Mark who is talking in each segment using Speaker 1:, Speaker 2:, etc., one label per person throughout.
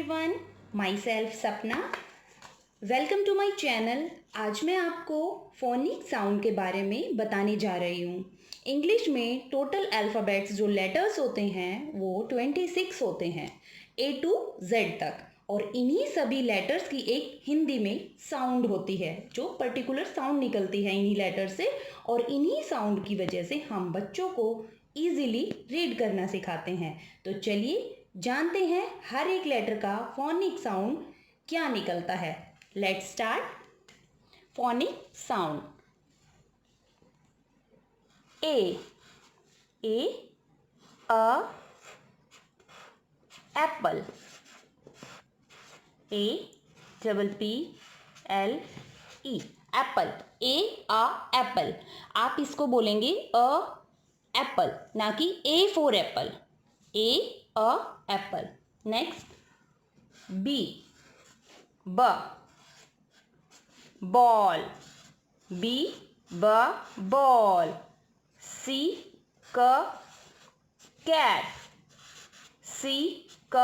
Speaker 1: Everyone, myself Sapna. Welcome to my channel. आज मैं आपको फोनिक साउंड के बारे में बताने जा रही हूँ। इंग्लिश में टोटल अल्फ़ाबेट्स जो लेटर्स होते हैं वो 26 होते हैं, A to Z तक, और इन्हीं सभी लेटर्स की एक हिंदी में साउंड होती है जो पर्टिकुलर साउंड निकलती है इन्हीं लेटर से, और इन्हीं साउंड की वजह से हम बच्चों को ईजिली रीड करना सिखाते हैं। तो चलिए जानते हैं हर एक लेटर का फोनिक साउंड क्या निकलता है। Let's start. Phonic sound. A a Apple. A double P L E Apple. A a Apple. आप इसको बोलेंगे अ एप्पल, ना कि A for Apple. A a Apple. Next B ब बॉल। B ब बॉल। C क कैट। C क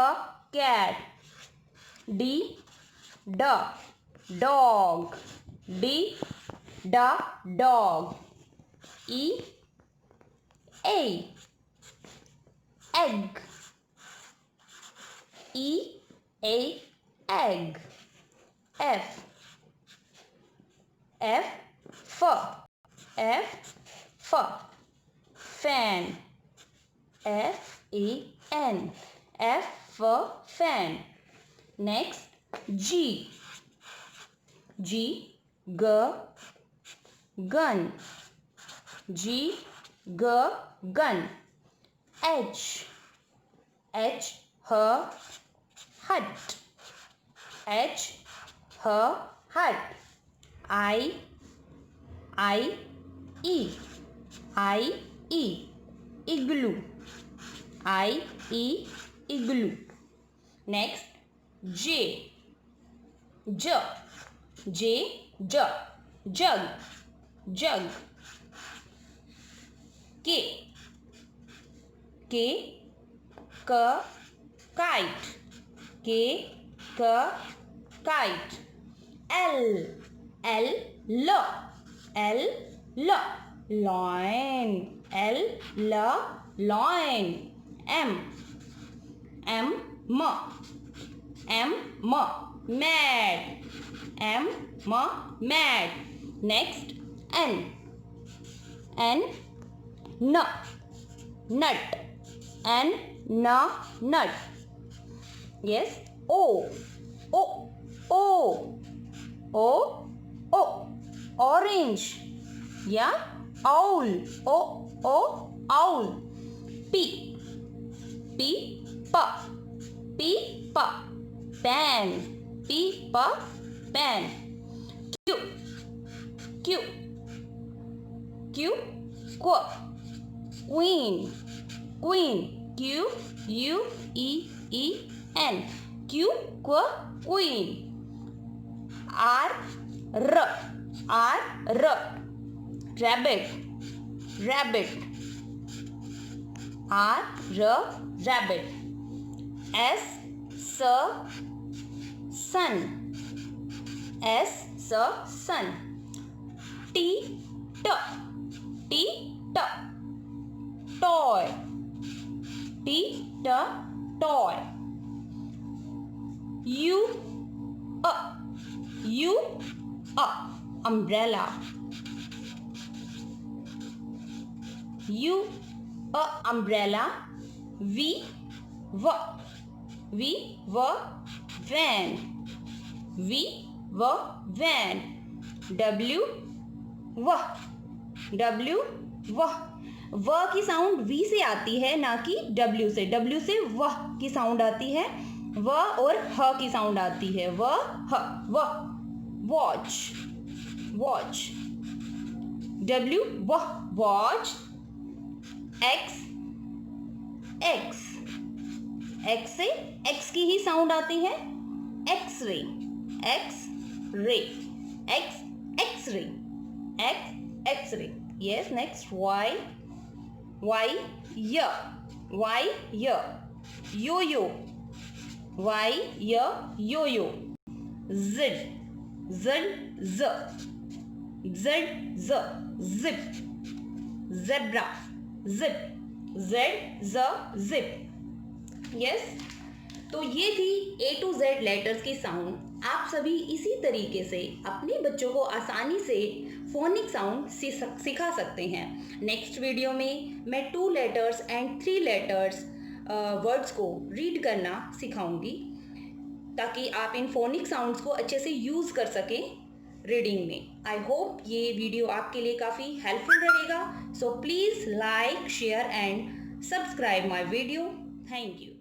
Speaker 1: cat. D ड डॉग। D ड dog. E A egg। E a egg। F fan। FAN F for fan। Next G gun। G gun। H hut। hut। I igloo। igloo। Next J jug। K kite। L lion। lion। M mad। Next N nut। nut। Yes, orange या owl। owl। P pen। pen। Q queen। Queen। queen। R rabbit। rabbit। S sun। T toy। toy। U umbrella। umbrella। V van। van। W व की sound V से आती है, ना कि W से। W से वह की साउंड आती है, व और ह की साउंड आती है। वॉच। W watch. X से X की ही साउंड आती है। X-ray। X-ray। Yes, next Y yo-yo। Y, yo-yo. Z, z, zip. Zebra, zip. Zip. Yes, तो ये थी A to Z लेटर्स की साउंड। आप सभी इसी तरीके से अपने बच्चों को आसानी से फोनिक साउंड सिखा सकते हैं। नेक्स्ट वीडियो में मैं 2 लेटर्स एंड 3 लेटर्स वर्ड्स को रीड करना सिखाऊंगी, ताकि आप इन फोनिक साउंड्स को अच्छे से यूज़ कर सकें रीडिंग में। आई होप ये वीडियो आपके लिए काफ़ी हेल्पफुल रहेगा। So please like, share and subscribe my video. Thank you.